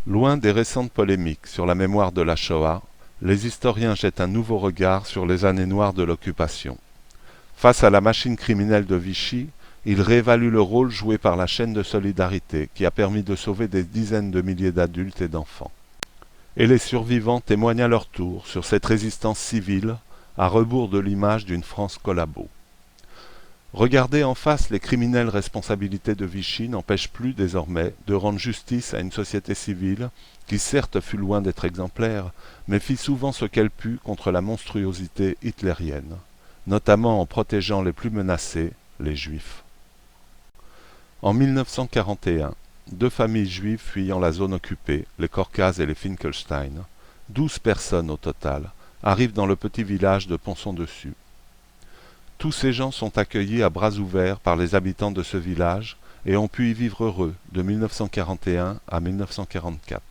Loin des récentes polémiques sur la mémoire de la Shoah, les historiens jettent un nouveau regard sur les années noires de l'occupation. Face à la machine criminelle de Vichy, ils réévaluent le rôle joué par la chaîne de solidarité qui a permis de sauver des dizaines de milliers d'adultes et d'enfants. Et les survivants témoignent à leur tour sur cette résistance civile, à rebours de l'image d'une France collabo. Regarder en face les criminelles responsabilités de Vichy n'empêche plus désormais de rendre justice à une société civile qui certes fut loin d'être exemplaire, mais fit souvent ce qu'elle put contre la monstruosité hitlérienne, notamment en protégeant les plus menacés, les Juifs. En 1941, deux familles juives fuyant la zone occupée, les Korkaz et les Finkelstein, 12 personnes au total, arrivent dans le petit village de Ponson-Dessus. Tous ces gens sont accueillis à bras ouverts par les habitants de ce village et ont pu y vivre heureux de 1941 à 1944.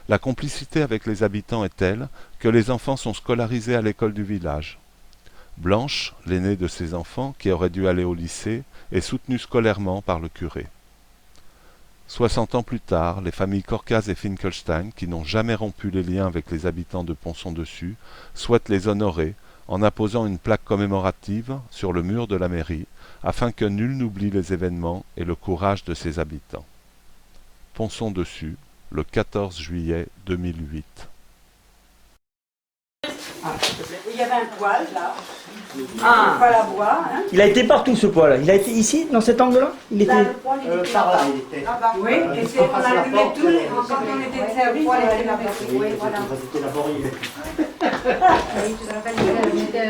La complicité avec les habitants est telle que les enfants sont scolarisés à l'école du village. Blanche, l'aînée de ces enfants, qui aurait dû aller au lycée, est soutenue scolairement par le curé. 60 ans plus tard, les familles Korkaz et Finkelstein, qui n'ont jamais rompu les liens avec les habitants de Ponson-Dessus, souhaitent les honorer en apposant une plaque commémorative sur le mur de la mairie, afin que nul n'oublie les événements et le courage de ses habitants. Ponson-Dessus, le 14 juillet 2008. Il y avait un poêle là, un poêle à bois. Hein. Il a été partout ce poêle. Il a été ici, dans cet angle-là. Il était. Là, le poêle, il était Par là, là-bas. il était. Ah bah oui, et c'est, on allumait tous les. Quand on était de service, on allumait là-bas. Oui, voilà. C'était laborieux.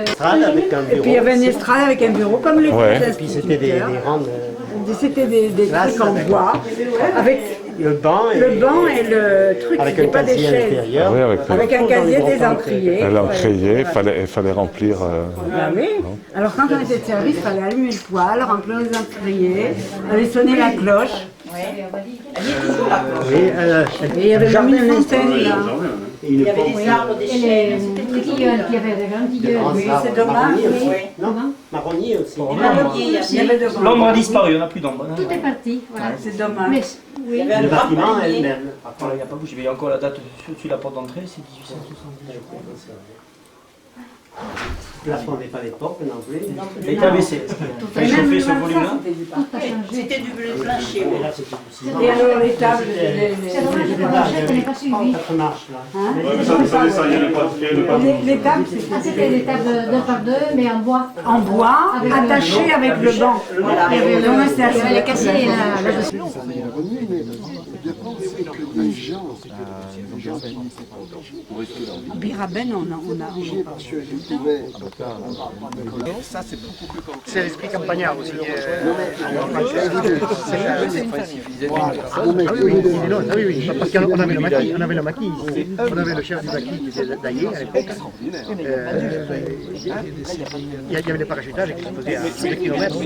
Estrade avec un Et puis il y avait une estrade avec un bureau, comme les Ouais. petits Et puis c'était des rangs C'était des trucs en bois, avec le banc et le truc, avec c'était un pas des casier à chaises. l'intérieur. Oui, Avec un casier, des encriers. Elle a crié, il fallait remplir. Ah oui. Alors quand on était de service, il fallait allumer le poêle, remplir les encriers, aller sonner la cloche. Oui, Et il y avait jamais une fontaine là. il y avait des arbres, des chênes. Les tilleuls, il y avait des grands tilleuls. Oui, c'est dommage. Non, marronnier aussi. Il y avait de L'ombre a disparu, on n'a plus d'ombre. Tout est parti, voilà. C'est dommage. Mais, oui. Le bâtiment elle-même. Après, il n'y a pas bougé. Il y a encore la date sur la porte d'entrée, c'est 1870. Le plafond n'est pas l'époque non plus. Il était abaissé. Il fallait chauffer ce volume-là. Tout a changé. C'était du bleu plancher. Mais là, c'était du ciment. Et alors les tables, C'est dommage que la planchette n'est pas suivie. Quatre marches là. les tables, Ah, c'était des tables 2 par 2, mais en bois. en bois, Avec attachées avec le banc. Voilà. Il y avait, les cassiers là-dessus. Biraben, on a C'est l'esprit campagnard aussi. Oui, parce qu'on avait le maquis, on avait le chef du maquis qui était d'Aillé à l'époque. Il y avait des parachutages qui se faisaient à 2 km.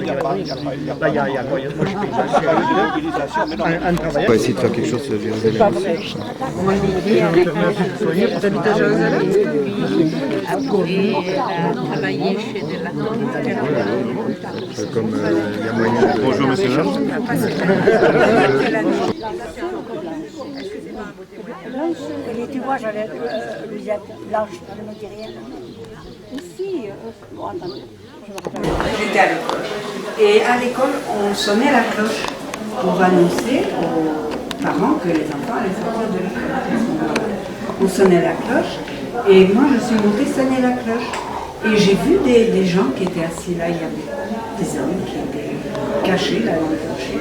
Là, il y a quoi? Moi, je fais un travailleur. On va essayer de faire quelque chose sur Jérusalem. pour t'habiter à Jérusalem. Travailler chez de la Comme il y a moyen de... Bonjour monsieur. Tu vois, j'avais blanche, je ne me dis rien. Ici, bon, attendez. J'étais à l'école. Et à l'école, on sonnait la cloche pour annoncer aux parents que les enfants allaient sortir de l'école. On sonnait la cloche et moi je suis montée sonner la cloche. Et j'ai vu des gens qui étaient assis là, il y avait des hommes qui étaient cachés là dans le clocher.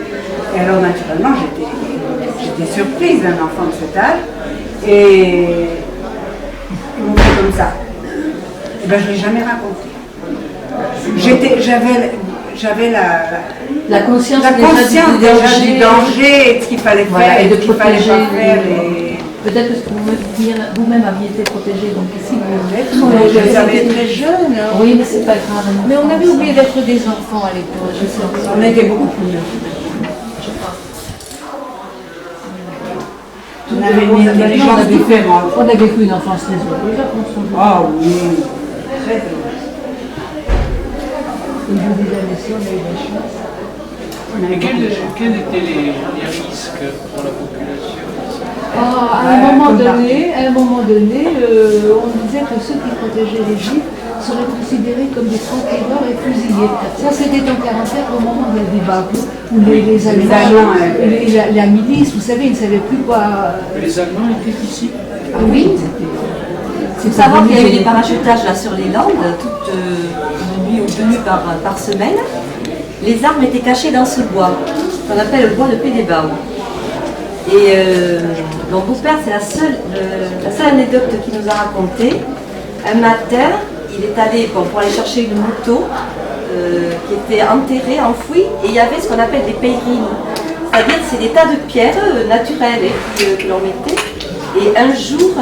Et alors naturellement j'étais surprise d'un enfant de cet âge et ils m'ont fait comme ça. Et ben je ne l'ai jamais raconté. J'avais La conscience, déjà du danger et de ce qu'il fallait faire et de ce qu'il fallait protéger. pas faire. Et... Peut-être que vous-même aviez été protégé, donc ici vous Vous avez très jeune. Hein. Oui, mais c'est pas grave. Mais on avait oublié d'être des enfants à l'époque. On était beaucoup plus jeunes. On avait mis des gens différents. On a vécu une enfance très heureuse à Ponson. Ah oui, très heureuse. Une journée d'année, on a eu la chance. Et quels étaient les risques pour la population? moment donné, on disait que ceux qui protégeaient les Juifs seraient considérés comme des conquérants et fusillés. Ça, c'était en 1944, au moment de la débâcle, où les Allemands, la milice, vous savez, ils ne savaient plus quoi. Les Allemands étaient ici. Ah oui, Il faut savoir qu'il y a eu des parachutages là sur les Landes, toute une nuit ou 2 nuits par semaine. Les armes étaient cachées dans ce bois, qu'on appelle le bois de Pédébao. Et mon beau-père, c'est la seule anecdote qu'il nous a racontée. Un matin, il est allé pour aller chercher une moto qui était enterrée, enfouie, et il y avait ce qu'on appelle des peyrines. C'est-à-dire que c'est des tas de pierres naturelles que l'on mettait. Et un jour,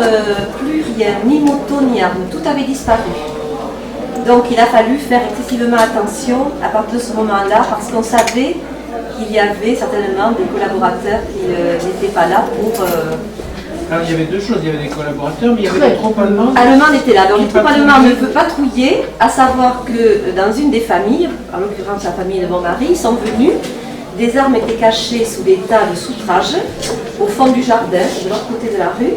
plus rien, ni moto ni arme, tout avait disparu. Donc il a fallu faire excessivement attention à partir de ce moment-là, parce qu'on savait qu'il y avait certainement des collaborateurs qui n'étaient pas là pour... Alors il y avait deux choses, il y avait des collaborateurs, mais il y avait des troupes allemandes. Allemands étaient là, donc les troupes allemandes ne peuvent patrouiller, à savoir que dans une des familles, en l'occurrence la famille de mon mari, ils sont venus, des armes étaient cachées sous des tas de soutrages, au fond du jardin, de l'autre côté de la rue,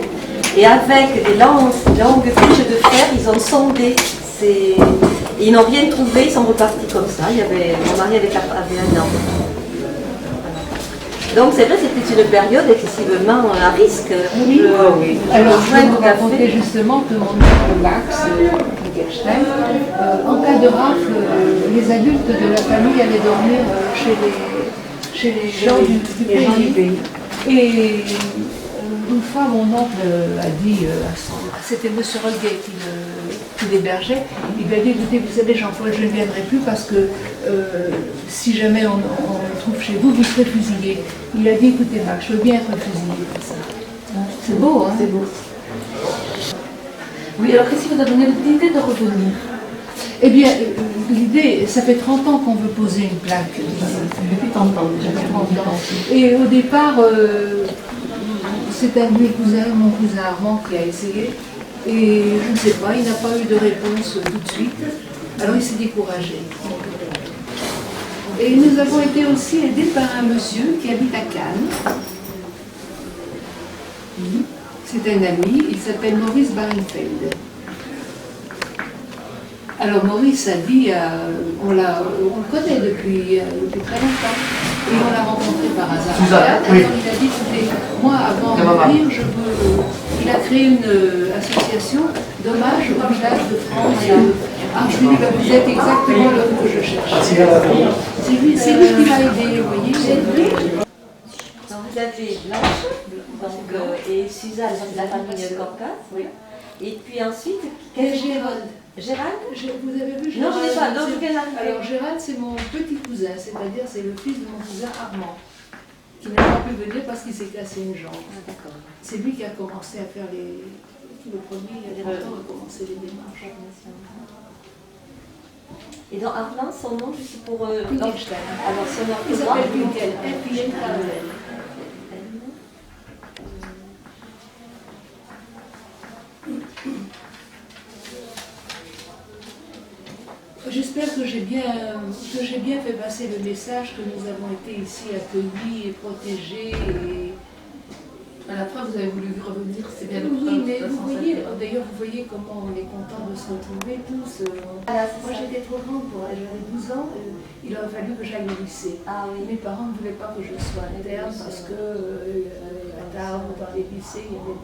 et avec des longues fiches de fer, ils ont sondé et ils n'ont rien trouvé, ils sont repartis comme ça. Mon mari avait 1 an. Donc c'est vrai, c'était une période excessivement à risque. Oui. Alors je vais vous raconter justement que mon oncle Max, Wittgenstein, en cas de rafle, les adultes de la famille allaient dormir chez les gens du pays. Et une fois, mon oncle a dit, c'était M. Rolguet qui l'hébergeait, il lui a dit, écoutez, vous savez Jean-Paul, je ne viendrai plus parce que si jamais on le trouve chez vous, vous serez fusillé. Il a dit, écoutez Max, je veux bien être fusillé. C'est beau, hein? C'est beau. Oui, alors qu'est-ce qui vous a donné l'idée de revenir? Eh bien, l'idée, ça fait 30 ans qu'on veut poser une plaque. Depuis 30 ans déjà. 30 ans. Et au départ, c'est un de mes cousins, mon cousin Armand, qui a essayé. Et je ne sais pas, il n'a pas eu de réponse tout de suite. Alors il s'est découragé. Et nous avons été aussi aidés par un monsieur qui habite à Cannes. C'est un ami, il s'appelle Maurice Barenfeld. Alors Maurice a dit, on le connaît depuis très longtemps, et on l'a rencontré par hasard. Suzanne, Alors il a dit, écoutez, moi avant de mourir, il a créé une association d'hommage au village de France. Je lui ai dit, vous êtes exactement l'homme que je cherchais. C'est lui qui m'a aidé, vous voyez, c'est lui. Donc vous avez Blanche et Suzanne, c'est la famille Corcas. Oui. Et puis ensuite, Gérald. Gérald? Vous avez vu Gérald? Non, je ne l'ai pas. Donc, alors Gérald, c'est mon petit cousin, c'est-à-dire c'est le fils de mon cousin Armand, qui n'a pas pu venir parce qu'il s'est cassé une jambe. Ah, d'accord. C'est lui qui a commencé à faire le premier, il y a 30 ans, a commencé les démarches. Et dans Armand, son nom, juste pour... Wittgenstein. Alors, son nom, Il s'appelle Winkel, F-I-N-K-E-L. J'espère que j'ai bien fait passer le message que nous avons été ici accueillis et protégés. À la fin, vous avez voulu revenir, c'est bien le Oui, mais vous voyez, d'ailleurs, vous voyez comment on est content de se retrouver tous. Moi, j'étais trop grande pour aller, j'avais 12 ans, il aurait fallu que j'aille au lycée. Ah oui. Mes parents ne voulaient pas que je sois interne parce que à Tarbes, dans les lycées, il y avait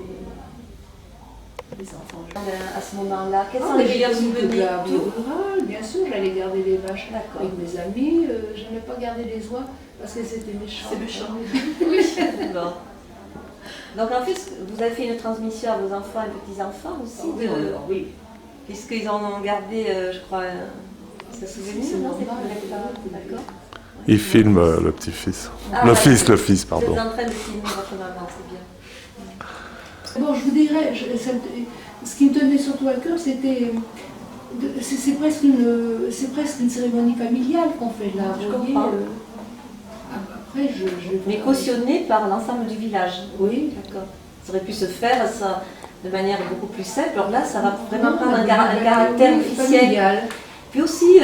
des enfants. À ce moment-là, quels sont Mais les meilleurs j'ai connu toute souvenirs? la vie rurale, bien sûr, j'allais garder les vaches D'accord. avec mes amis. Je n'aimais pas garder les oies parce que c'était méchant. C'est méchant. Bon. Donc en fait, vous avez fait une transmission à vos enfants et petits-enfants aussi, Oui. puisqu'ils en ont gardé, je crois, ce souvenir. C'est non, normal. D'accord. Il filme le petit-fils. Ah, Le voilà. fils, Vous pardon. êtes en train de filmer votre maman, c'est bien. Bon, je vous dirais, ce qui me tenait surtout à cœur, c'était... C'est presque une cérémonie familiale qu'on fait là. Je vous voyez, comprends. Après, Mais cautionné par l'ensemble du village. Oui. D'accord. Ça aurait pu se faire ça, de manière beaucoup plus simple. Alors là, ça va vraiment Non, prendre un oui, caractère officiel. familial. Puis aussi,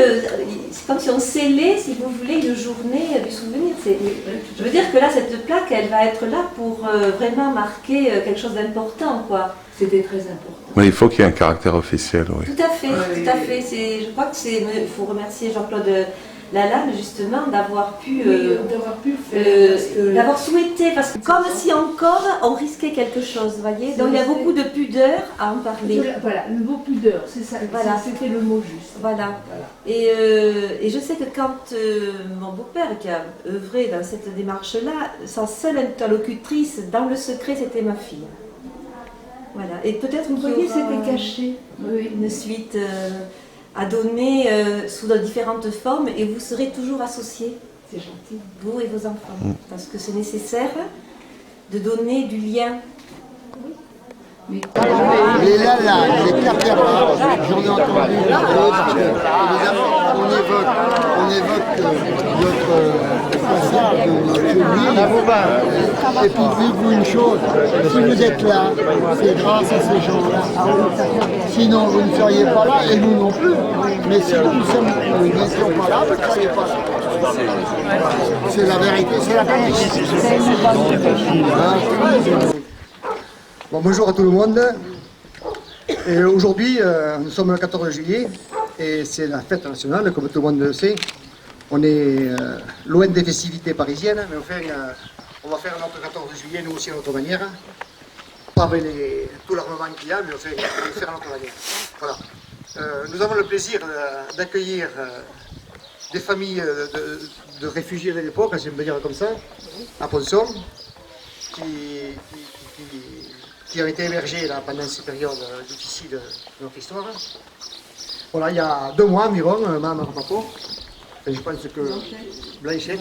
c'est comme si on scellait, si vous voulez, une journée du souvenir. Je veux dire que là, cette plaque, elle va être là pour vraiment marquer quelque chose d'important, quoi. C'était très important. Mais il faut qu'il y ait un caractère officiel, oui. Tout à fait, tout à fait. Je crois que c'est. Il faut remercier Jean-Claude Lalanne, justement, d'avoir pu. D'avoir pu faire. D'avoir souhaité, parce que comme si encore on risquait quelque chose, vous voyez. Donc il y a beaucoup de pudeur à en parler. Voilà, le mot pudeur, c'est ça. Voilà. C'était le mot juste. Voilà. Et je sais que quand mon beau-père, qui a œuvré dans cette démarche-là, sa seule interlocutrice dans le secret, c'était ma fille. Voilà. Et peut-être Vous voyez, c'était caché. Oui, une suite à donner sous de différentes formes, et vous serez toujours associés. C'est gentil. Vous et vos enfants. Parce que c'est nécessaire de donner du lien. Mais Mais là, les cartes j'en ai entendu, évidemment, on évoque notre passage de notre vie. Et puis, dites-vous une chose, si vous êtes là, c'est grâce à ces gens-là. Sinon, vous ne seriez pas là, et nous non plus. Mais si nous n'étions pas là, vous ne seriez pas là. C'est la vérité, c'est la vérité. Bon, bonjour à tout le monde. Et aujourd'hui, nous sommes le 14 juillet et c'est la fête nationale, comme tout le monde le sait. On est loin des festivités parisiennes, mais enfin, on va faire notre 14 juillet, nous aussi à notre manière. Pas avec tout l'armement qu'il y a, mais enfin, on va le faire à notre manière. Voilà. Nous avons le plaisir d'accueillir des familles de réfugiés de l'époque, si on peut dire comme ça, à Ponson, qui ont été émergés là, pendant ces périodes difficiles de notre histoire. Voilà, il y a 2 mois environ, maman et papa, et je pense que Blanchette,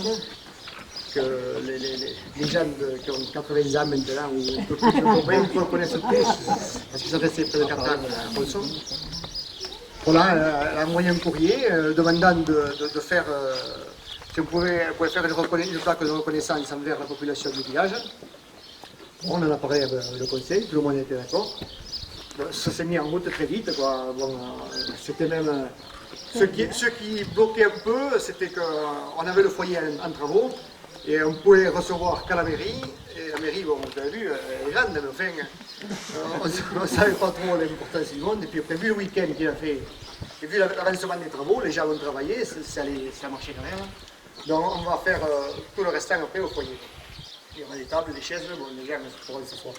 que les gens qui ont 80 ans maintenant, ou un peu plus de combien, vous le connaissez tous, parce qu'ils sont restés près de 4 ans à Ponson. Voilà, elle a envoyé un courrier demandant de faire, si on pouvait faire une plaque de reconnaissance envers la population du village. On en a parlé avec le conseil, tout le monde était d'accord. Ça s'est mis en route très vite, quoi. Bon, c'était même. Ce qui bloquait un peu, c'était qu'on avait le foyer en travaux et on pouvait recevoir qu'à la mairie. Et la mairie, bon, vous avez vu, elle est grande, mais enfin, on ne savait pas trop l'importance du monde. Et puis après, vu le week-end qu'il a fait, et vu l'avancement des travaux, les gens ont travaillé, ça a marché quand même. Donc on va faire tout le restant après au foyer. Il y aura des tables, des chaises, bon, les gens pourront s'asseoir.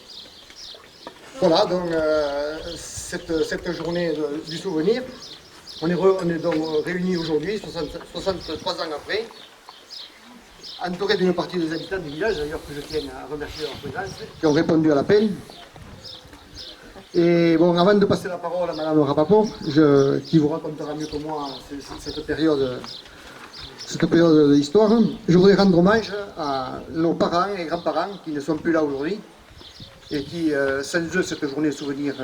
Voilà, donc cette journée du souvenir, on est donc réunis aujourd'hui, 63 ans après, entouré d'une partie des habitants du village, d'ailleurs que je tiens à remercier leur présence, qui ont répondu à l'appel. Et bon, avant de passer la parole à Madame Rapaport, qui vous racontera mieux que moi cette période de l'histoire, je voudrais rendre hommage à nos parents et grands-parents qui ne sont plus là aujourd'hui et qui, sans eux, cette journée de souvenir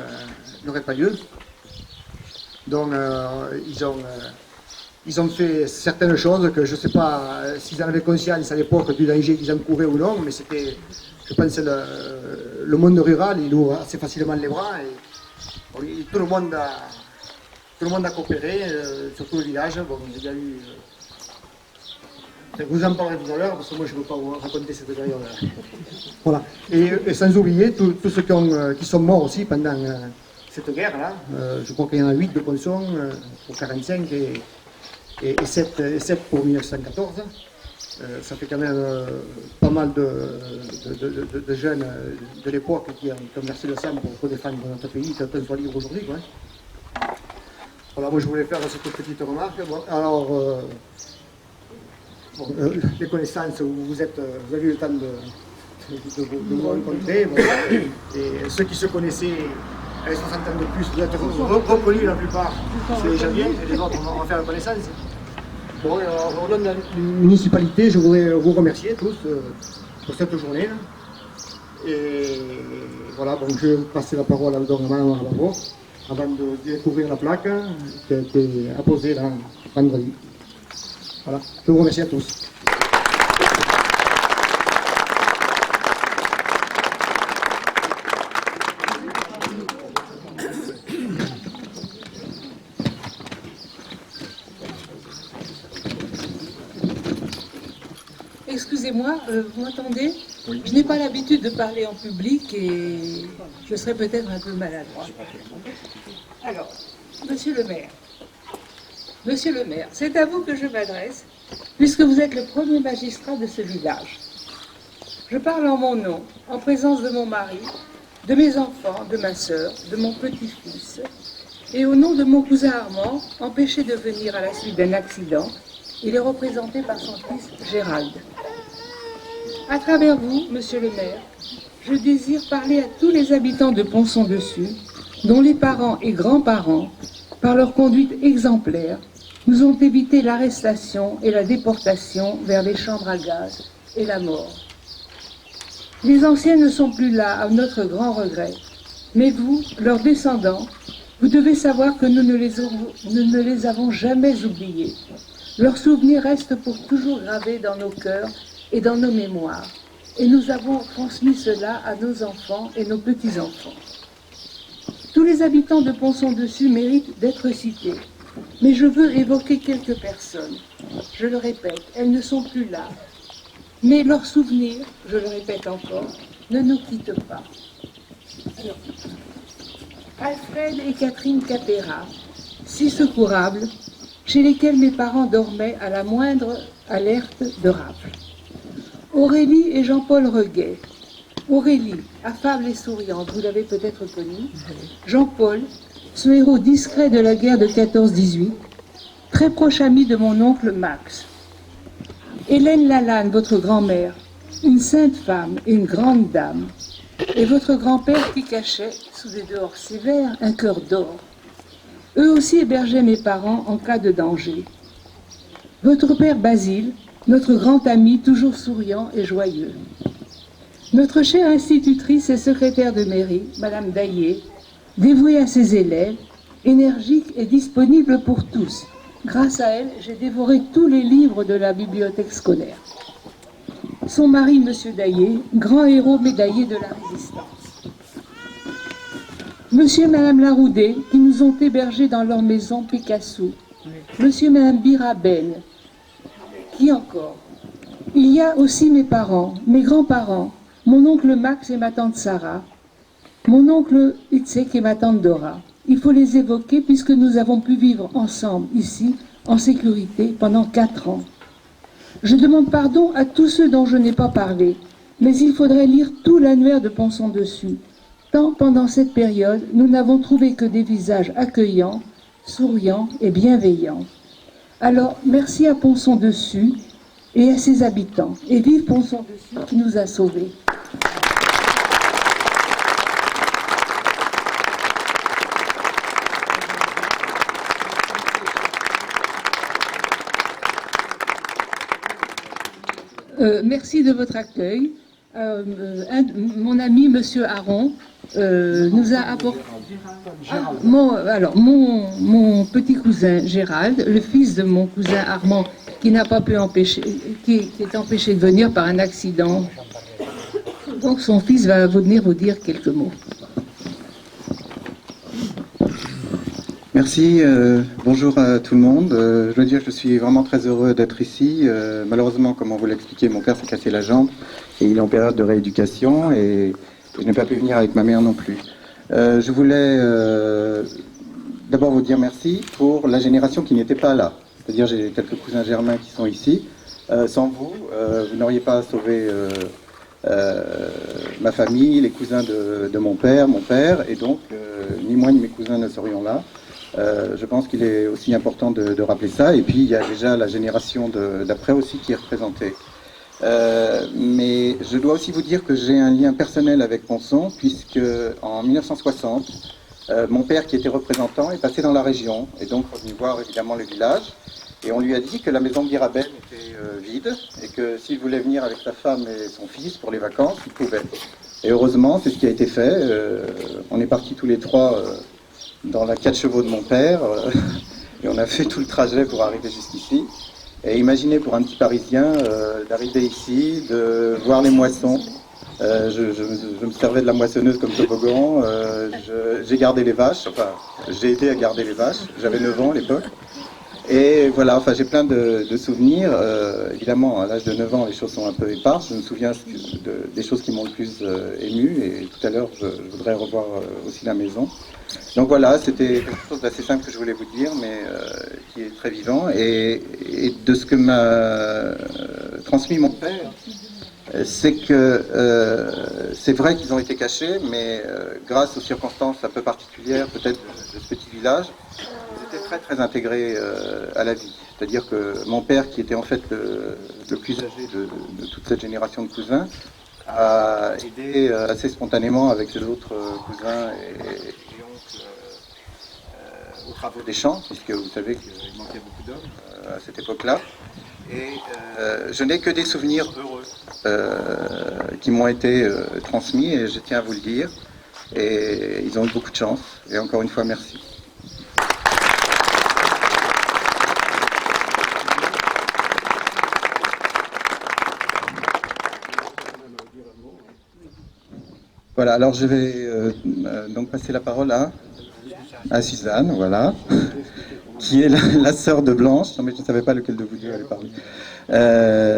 n'aurait pas lieu. Donc, ils ont fait certaines choses que je ne sais pas s'ils en avaient conscience à l'époque du danger qu'ils encouraient ou non, mais c'était, je pense, le monde rural, il ouvre assez facilement les bras et tout le monde a coopéré, surtout le village. Bon, il y a eu... Vous en parlerez tout à l'heure, parce que moi je ne veux pas vous raconter cette période-là. Voilà. Et sans oublier tous ceux qui sont morts aussi pendant cette guerre-là. Je crois qu'il y en a 8 de Ponson pour 1945 et 7 pour 1914. Ça fait quand même pas mal de jeunes de l'époque qui ont versé le sang pour défendre notre pays, qu'on soit libre aujourd'hui. Voilà, moi je voulais faire cette petite remarque. Bon, alors, les connaissances, vous avez eu le temps de vous rencontrer. Bon, et ceux qui se connaissaient avec 60 ans de plus, vous êtes reconnus la plupart, c'est les Javiens, et les autres on va faire la connaissance. Bon, alors, au nom de la municipalité, je voudrais vous remercier tous pour cette journée. Et voilà, donc je vais passer la parole à Mme Rapaport avant de découvrir la plaque qui a été apposée là vendredi. Voilà, je vous remercie à tous. excusez-moi, vous m'entendez? Je n'ai pas l'habitude de parler en public et je serai peut-être un peu maladroit. Alors, Monsieur le maire, c'est à vous que je m'adresse, puisque vous êtes le premier magistrat de ce village. Je parle en mon nom, en présence de mon mari, de mes enfants, de ma sœur, de mon petit-fils, et au nom de mon cousin Armand, empêché de venir à la suite d'un accident. Il est représenté par son fils Gérald. À travers vous, Monsieur le maire, je désire parler à tous les habitants de Ponson-Dessus, dont les parents et grands-parents, par leur conduite exemplaire, nous ont évité l'arrestation et la déportation vers les chambres à gaz et la mort. Les anciens ne sont plus là, à notre grand regret, mais vous, leurs descendants, vous devez savoir que nous ne les avons jamais oubliés. Leurs souvenirs restent pour toujours gravés dans nos cœurs et dans nos mémoires, et nous avons transmis cela à nos enfants et nos petits-enfants. Tous les habitants de Ponson-Dessus méritent d'être cités, mais je veux évoquer quelques personnes. Je le répète, elles ne sont plus là, mais leurs souvenirs, je le répète encore, ne nous quittent pas. Alors, Alfred et Catherine Capera, si secourables, chez lesquels mes parents dormaient à la moindre alerte de rafle. Aurélie et Jean-Paul Reguet. Aurélie, affable et souriante, vous l'avez peut-être connue. Jean-Paul, ce héros discret de la guerre de 14-18, très proche ami de mon oncle Max. Hélène Lalanne, votre grand-mère, une sainte femme et une grande dame. Et votre grand-père qui cachait, sous des dehors sévères, un cœur d'or. Eux aussi hébergeaient mes parents en cas de danger. Votre père Basile, notre grand ami, toujours souriant et joyeux. Notre chère institutrice et secrétaire de mairie, Madame Daillé, dévouée à ses élèves, énergique et disponible pour tous. Grâce à elle, j'ai dévoré tous les livres de la bibliothèque scolaire. Son mari, Monsieur Daillé, grand héros médaillé de la Résistance. Monsieur et Madame Laroudé, qui nous ont hébergés dans leur maison Picasso. Monsieur et Madame Biraben. Qui encore? Il y a aussi mes parents, mes grands-parents, mon oncle Max et ma tante Sarah, mon oncle Itzek et ma tante Dora. Il faut les évoquer puisque nous avons pu vivre ensemble ici, en sécurité, pendant 4 ans. Je demande pardon à tous ceux dont je n'ai pas parlé, mais il faudrait lire tout l'annuaire de Ponson-Dessus. Tant pendant cette période, nous n'avons trouvé que des visages accueillants, souriants et bienveillants. Alors, merci à Ponson-Dessus et à ses habitants. Et vive Ponson-Dessus qui nous a sauvés. Merci de votre accueil. Mon ami, Monsieur Aron, nous a apporté... mon petit cousin Gérald, le fils de mon cousin Armand, qui n'a pas pu empêcher, qui est empêché de venir par un accident. Donc son fils va venir vous dire quelques mots. Merci, bonjour à tout le monde. Je dois dire que je suis vraiment très heureux d'être ici. Malheureusement, comme on vous l'a expliqué, mon père s'est cassé la jambe et il est en période de rééducation et je n'ai pas pu venir avec ma mère non plus. Je voulais d'abord vous dire merci pour la génération qui n'était pas là. C'est-à-dire j'ai quelques cousins germains qui sont ici. Sans vous, vous n'auriez pas sauvé ma famille, les cousins de mon père, et donc ni moi ni mes cousins ne serions là. Je pense qu'il est aussi important de rappeler ça. Et puis il y a déjà la génération d'après aussi qui est représentée. Mais je dois aussi vous dire que j'ai un lien personnel avec Ponson, puisque en 1960, mon père qui était représentant est passé dans la région, et donc revenu voir évidemment le village. Et on lui a dit que la maison de Biraben était vide, et que s'il voulait venir avec sa femme et son fils pour les vacances, il pouvait. Et heureusement, c'est ce qui a été fait. On est partis tous les trois dans la 4 chevaux de mon père, et on a fait tout le trajet pour arriver jusqu'ici. Et imaginez pour un petit Parisien d'arriver ici, de voir les moissons. Je me servais de la moissonneuse comme toboggan. J'ai gardé les vaches, enfin j'ai aidé à garder les vaches, j'avais 9 ans à l'époque. Et voilà, enfin j'ai plein de souvenirs. Évidemment, à l'âge de 9 ans, les choses sont un peu éparses. Je me souviens des choses qui m'ont le plus ému. Et tout à l'heure, je voudrais revoir aussi la maison. Donc voilà, c'était quelque chose d'assez simple que je voulais vous dire, mais qui est très vivant. Et de ce que m'a transmis mon père, c'est que c'est vrai qu'ils ont été cachés, mais grâce aux circonstances un peu particulières, peut-être de ce petit village, ils étaient très très intégrés à la vie. C'est-à-dire que mon père, qui était en fait le plus âgé de toute cette génération de cousins, a aidé assez spontanément avec ses autres cousins et oncles aux travaux des champs, puisque vous savez qu'il manquait beaucoup d'hommes à cette époque-là. Et je n'ai que des souvenirs heureux qui m'ont été transmis, et je tiens à vous le dire. Et ils ont eu beaucoup de chance. Et encore une fois, merci. Voilà, alors je vais donc passer la parole à Suzanne, voilà, qui est la sœur de Blanche. Non mais je ne savais pas lequel de vous deux allait parler.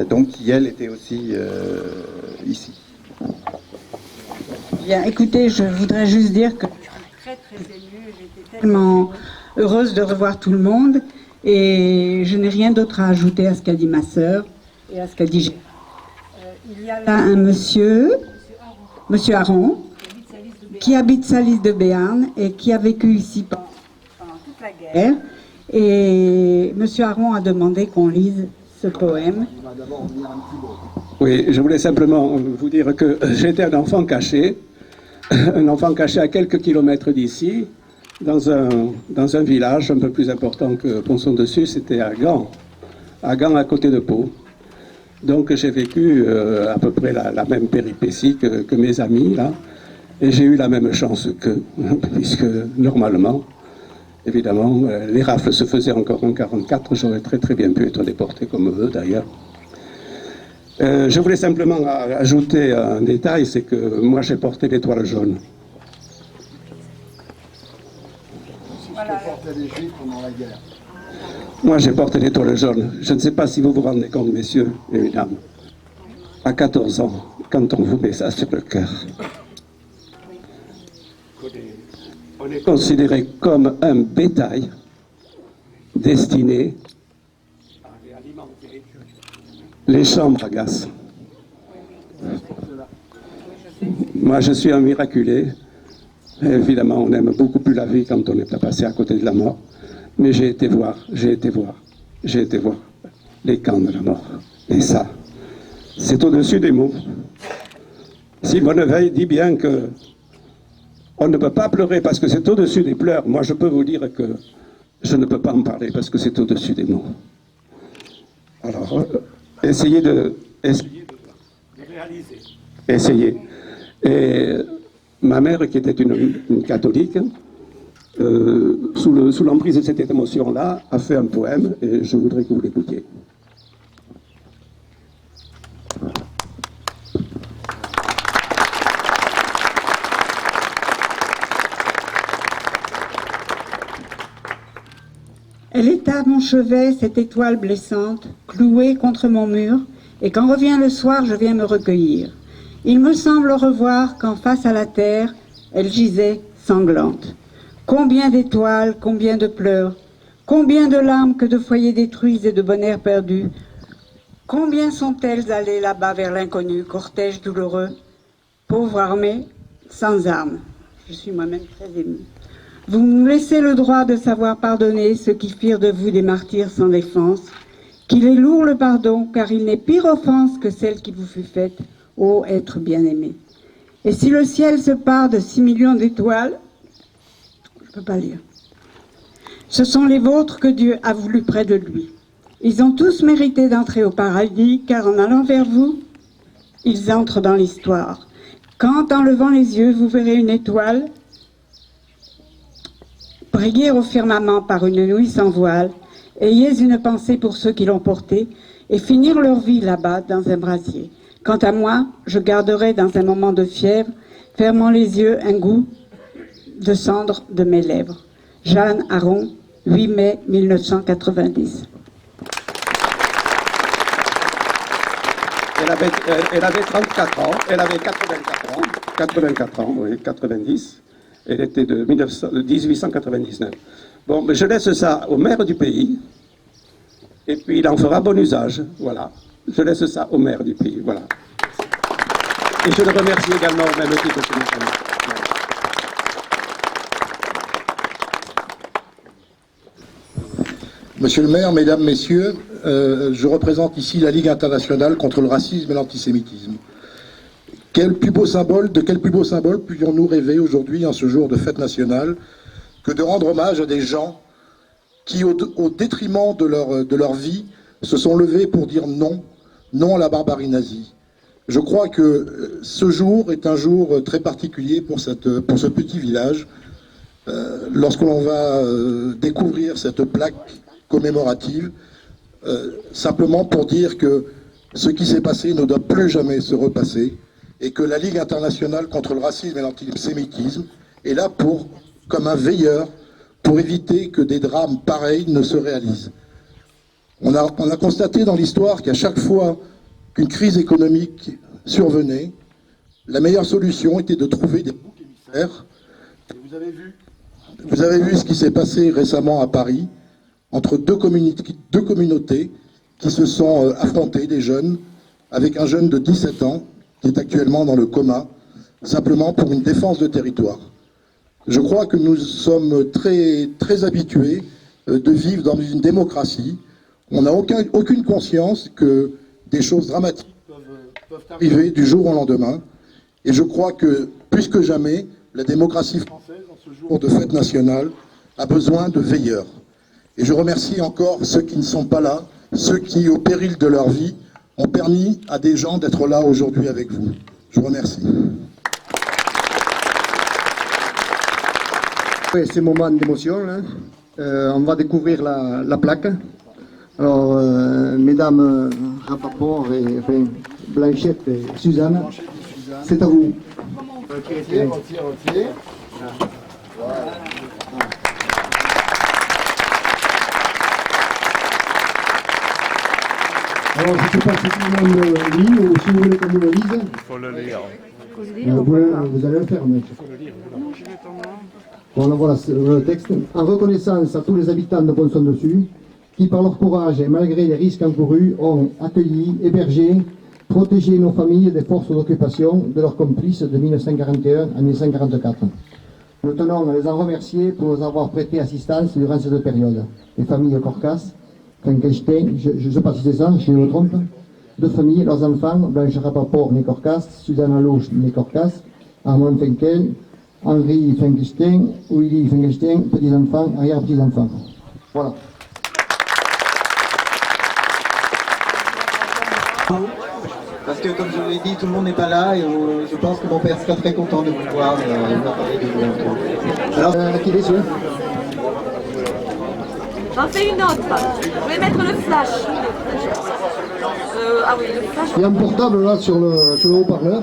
Donc qui elle était aussi ici. Bien, écoutez, je voudrais juste dire que je suis très très émue, j'étais tellement heureuse de revoir tout le monde et je n'ai rien d'autre à ajouter à ce qu'a dit ma sœur et à ce qu'a dit Gérard. Il y a là un monsieur Aron, qui habite Salis de Béarn et qui a vécu ici pendant toute la guerre. Et monsieur Aron a demandé qu'on lise ce poème. Oui, je voulais simplement vous dire que j'étais un enfant caché à quelques kilomètres d'ici, dans un village un peu plus important que Ponsonnessus, c'était à Gand à côté de Pau. Donc j'ai vécu à peu près la même péripétie que mes amis, là, et j'ai eu la même chance qu'eux, puisque normalement, évidemment, les rafles se faisaient encore en 1944, j'aurais très très bien pu être déporté comme eux d'ailleurs. Je voulais simplement ajouter un détail, c'est que moi j'ai porté l'étoile jaune. Moi j'ai porté l'étoile jaune. Je ne sais pas si vous vous rendez compte, messieurs et mesdames, à 14 ans, quand on vous met ça sur le cœur, on est considéré comme un bétail destiné à alimenter les chambres à gaz. Moi, je suis un miraculé. Évidemment, on aime beaucoup plus la vie quand on est passé à côté de la mort. Mais j'ai été voir les camps de la mort. Et ça, c'est au-dessus des mots. Simone Veil dit bien que on ne peut pas pleurer parce que c'est au-dessus des pleurs. Moi, je peux vous dire que je ne peux pas en parler parce que c'est au-dessus des mots. Alors, essayez de réaliser. Essayez. Et ma mère, qui était une catholique, sous l'emprise de cette émotion-là, a fait un poème et je voudrais que vous l'écoutiez. Elle est à mon chevet, cette étoile blessante, clouée contre mon mur, et quand revient le soir, je viens me recueillir. Il me semble revoir qu'en face à la terre, elle gisait sanglante. Combien d'étoiles, combien de pleurs, combien de larmes que de foyers détruits et de bonheurs perdus. Combien sont-elles allées là-bas vers l'inconnu, cortège douloureux, pauvre armée, sans armes. Je suis moi-même très émue. Vous nous laissez le droit de savoir pardonner ceux qui firent de vous des martyrs sans défense, qu'il est lourd le pardon, car il n'est pire offense que celle qui vous fut faite, ô être bien-aimé. Et si le ciel se part de 6 millions d'étoiles, je ne peux pas lire, ce sont les vôtres que Dieu a voulu près de lui. Ils ont tous mérité d'entrer au paradis, car en allant vers vous, ils entrent dans l'histoire. Quand, en levant les yeux, vous verrez une étoile, briller au firmament par une nuit sans voile, ayez une pensée pour ceux qui l'ont portée, et finir leur vie là-bas dans un brasier. Quant à moi, je garderai dans un moment de fièvre, fermant les yeux, un goût de cendre de mes lèvres. Jeanne Aron, 8 mai 1990. Elle avait 34 ans, elle avait 84 ans, oui, 90. Elle était de 1899. Bon, mais je laisse ça au maire du pays, et puis il en fera bon usage, voilà. Je laisse ça au maire du pays, voilà. Et je le remercie également au même titre que mes amis. Monsieur le maire, mesdames, messieurs, je représente ici la Ligue internationale contre le racisme et l'antisémitisme. De quel plus beau symbole pouvions-nous rêver aujourd'hui, en ce jour de fête nationale, que de rendre hommage à des gens qui, au détriment de leur vie, se sont levés pour dire non, non à la barbarie nazie. Je crois que ce jour est un jour très particulier pour ce petit village, lorsque l'on va découvrir cette plaque commémorative, simplement pour dire que ce qui s'est passé ne doit plus jamais se repasser, et que la Ligue internationale contre le racisme et l'antisémitisme est là comme un veilleur pour éviter que des drames pareils ne se réalisent. On a constaté dans l'histoire qu'à chaque fois qu'une crise économique survenait, la meilleure solution était de trouver des boucs émissaires. Vous avez vu ce qui s'est passé récemment à Paris, entre deux communautés qui se sont affrontées, des jeunes, avec un jeune de 17 ans, qui est actuellement dans le coma, simplement pour une défense de territoire. Je crois que nous sommes très, très habitués de vivre dans une démocratie. On n'a aucune conscience que des choses dramatiques peuvent arriver du jour au lendemain. Et je crois que, plus que jamais, la démocratie française, en ce jour de fête nationale, a besoin de veilleurs. Et je remercie encore ceux qui ne sont pas là, ceux qui, au péril de leur vie, ont permis à des gens d'être là aujourd'hui avec vous. Je vous remercie. Après ces moments d'émotion, on va découvrir la plaque. Alors, mesdames Rapaport et Blanchette et Suzanne, c'est à vous. Retire. Voilà. Alors, je ne sais pas si tout le monde lit ou si vous voulez qu'on vous le lise. Il faut le lire. Vous allez le faire, mec. Bon, voilà le texte. En reconnaissance à tous les habitants de Pont-Son-Dessus, qui par leur courage et malgré les risques encourus ont accueilli, hébergé, protégé nos familles des forces d'occupation de leurs complices de 1941 à 1944. Nous tenons à les en remercier pour nous avoir prêté assistance durant cette période. Les familles Corcas, Frankenstein, je ne sais pas si c'est ça, je me trompe, deux familles, leurs enfants, Blanche Rapaport, née Corcas, Suzanne Louche, née Corcas, Armand Fenkel, Henri Frankenstein, Willy Frankenstein, petits-enfants, arrière-petits-enfants. Voilà. Parce que comme je vous l'ai dit, tout le monde n'est pas là et je pense que mon père sera très content de vous voir. Il va parler de vous. Alors, qui est sûr? J'en fais une autre. Je vais mettre le flash. Ah oui, le flash. Il y a un portable là sur le haut-parleur.